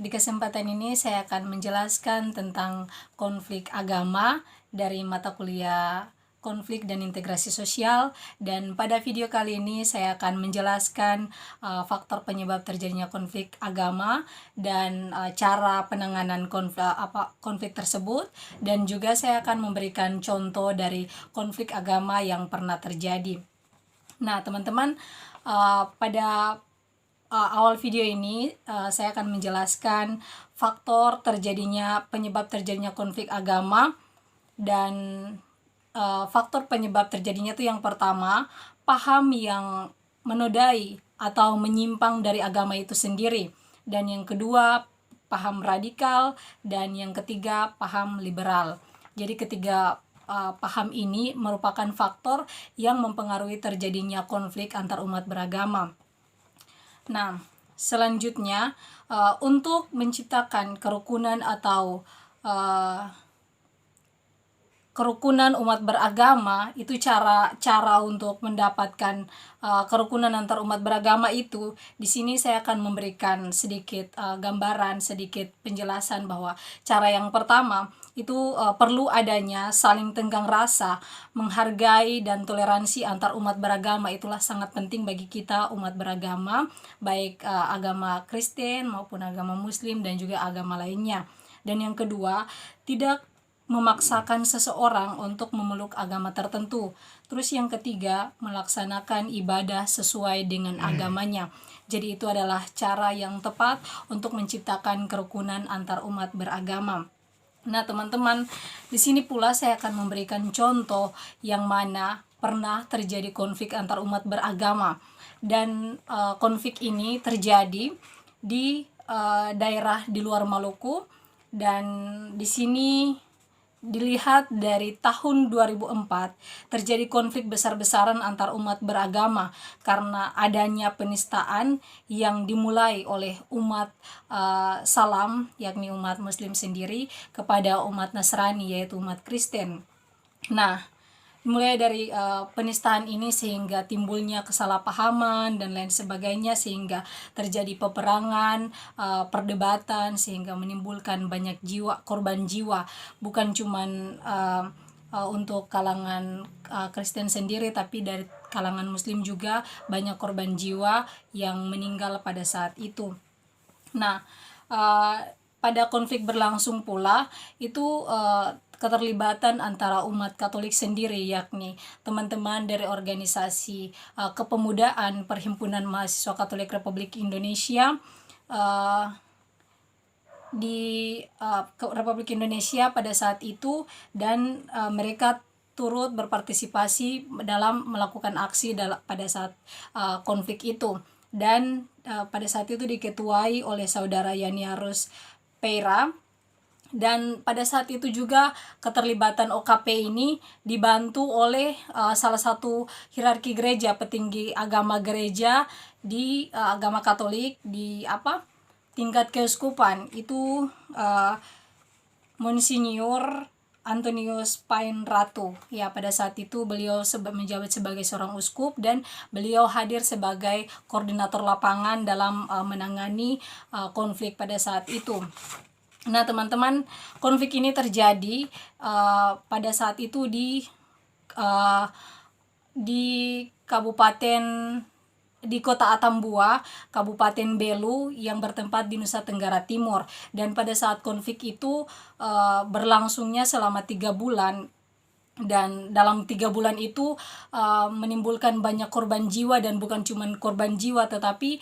Di kesempatan ini saya akan menjelaskan tentang konflik agama dari mata kuliah konflik dan integrasi sosial, dan pada video kali ini saya akan menjelaskan faktor penyebab terjadinya konflik agama dan cara penanganan konflik tersebut, dan juga saya akan memberikan contoh dari konflik agama yang pernah terjadi. Nah, teman-teman, pada awal video ini saya akan menjelaskan penyebab terjadinya konflik agama, dan faktor penyebab terjadinya itu yang pertama, paham yang menodai atau menyimpang dari agama itu sendiri, dan yang kedua paham radikal, dan yang ketiga paham liberal. Jadi ketiga paham ini merupakan faktor yang mempengaruhi terjadinya konflik antar umat beragama. Nah, selanjutnya untuk menciptakan kerukunan atau kerukunan umat beragama, itu cara untuk mendapatkan kerukunan antar umat beragama itu, di sini saya akan memberikan sedikit gambaran, sedikit penjelasan bahwa cara yang pertama itu perlu adanya saling tenggang rasa, menghargai dan toleransi antar umat beragama. Itulah sangat penting bagi kita umat beragama, baik agama Kristen maupun agama Muslim dan juga agama lainnya. Dan yang kedua, tidak memaksakan seseorang untuk memeluk agama tertentu. Terus yang ketiga, melaksanakan ibadah sesuai dengan agamanya. Jadi itu adalah cara yang tepat untuk menciptakan kerukunan antar umat beragama. Nah, teman-teman, di sini pula saya akan memberikan contoh yang mana pernah terjadi konflik antar umat beragama. Dan konflik ini terjadi di daerah di luar Maluku, dan di sini dilihat dari tahun 2004 terjadi konflik besar-besaran antar umat beragama karena adanya penistaan yang dimulai oleh umat Salam, yakni umat Muslim sendiri, kepada umat Nasrani, yaitu umat Kristen. Nah, mulai dari penistaan ini sehingga timbulnya kesalahpahaman dan lain sebagainya, sehingga terjadi peperangan, perdebatan, sehingga menimbulkan banyak korban jiwa, bukan cuman untuk kalangan Kristen sendiri, tapi dari kalangan Muslim juga banyak korban jiwa yang meninggal pada saat itu. Nah, pada konflik berlangsung pula itu keterlibatan antara umat Katolik sendiri, yakni teman-teman dari organisasi kepemudaan Perhimpunan Mahasiswa Katolik Republik Indonesia di Republik Indonesia pada saat itu, dan mereka turut berpartisipasi dalam melakukan aksi pada saat konflik itu. Dan pada saat itu diketuai oleh saudara Yaniarus Peira, dan pada saat itu juga keterlibatan OKP ini dibantu oleh salah satu hierarki gereja, petinggi agama gereja di agama Katolik di tingkat keuskupan, itu Monsinyur Antonius Pain Ratu. Ya, pada saat itu beliau menjabat sebagai seorang uskup, dan beliau hadir sebagai koordinator lapangan dalam menangani konflik pada saat itu. Nah, teman-teman, konflik ini terjadi pada saat itu di kota Atambua, Kabupaten Belu yang bertempat di Nusa Tenggara Timur. Dan pada saat konflik itu berlangsungnya selama 3 bulan, dan dalam 3 bulan itu menimbulkan banyak korban jiwa, dan bukan cuma korban jiwa tetapi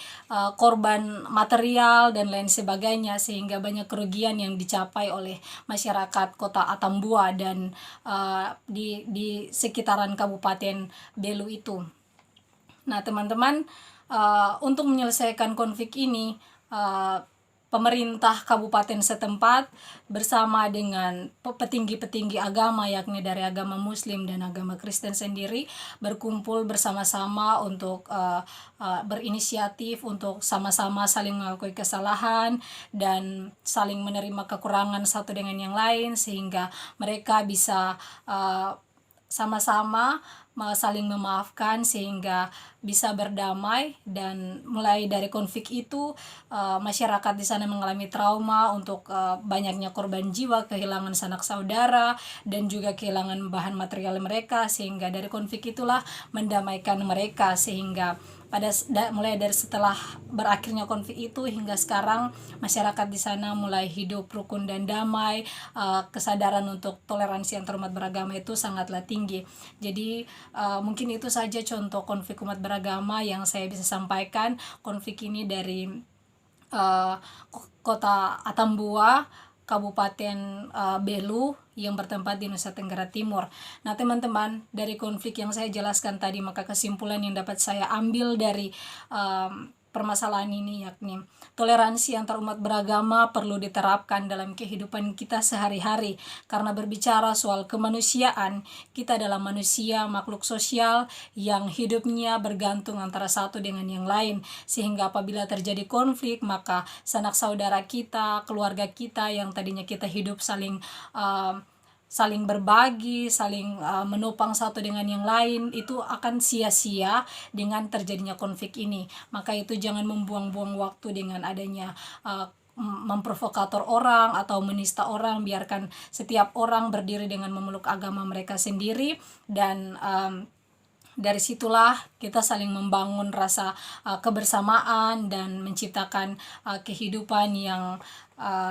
korban material dan lain sebagainya, sehingga banyak kerugian yang dicapai oleh masyarakat kota Atambua dan di sekitaran Kabupaten Belu itu. Nah, teman-teman, untuk menyelesaikan konflik ini, pemerintah kabupaten setempat bersama dengan petinggi-petinggi agama, yakni dari agama Muslim dan agama Kristen sendiri, berkumpul bersama-sama untuk berinisiatif untuk sama-sama saling mengakui kesalahan dan saling menerima kekurangan satu dengan yang lain, sehingga mereka bisa sama-sama saling memaafkan sehingga bisa berdamai. Dan mulai dari konflik itu masyarakat di sana mengalami trauma untuk banyaknya korban jiwa, kehilangan sanak saudara, dan juga kehilangan bahan material mereka, sehingga dari konflik itulah mendamaikan mereka. Sehingga mulai dari setelah berakhirnya konflik itu hingga sekarang, masyarakat di sana mulai hidup rukun dan damai. Kesadaran untuk toleransi antar umat beragama itu sangatlah tinggi. Jadi mungkin itu saja contoh konflik umat beragama yang saya bisa sampaikan. Konflik ini dari kota Atambua, Kabupaten Belu yang bertempat di Nusa Tenggara Timur. Nah teman-teman, dari konflik yang saya jelaskan tadi, maka kesimpulan yang dapat saya ambil dari permasalahan ini yakni toleransi antar umat beragama perlu diterapkan dalam kehidupan kita sehari-hari, karena berbicara soal kemanusiaan, kita adalah manusia, makhluk sosial yang hidupnya bergantung antara satu dengan yang lain, sehingga apabila terjadi konflik, maka sanak saudara kita, keluarga kita yang tadinya kita hidup saling berbagi, saling menopang satu dengan yang lain, itu akan sia-sia dengan terjadinya konflik ini. Maka itu jangan membuang-buang waktu dengan adanya memprovokator orang atau menista orang. Biarkan setiap orang berdiri dengan memeluk agama mereka sendiri, dan dari situlah kita saling membangun rasa kebersamaan dan menciptakan kehidupan yang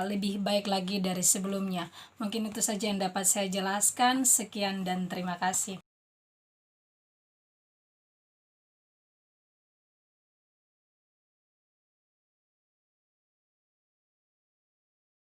lebih baik lagi dari sebelumnya. Mungkin itu saja yang dapat saya jelaskan. Sekian dan terima kasih.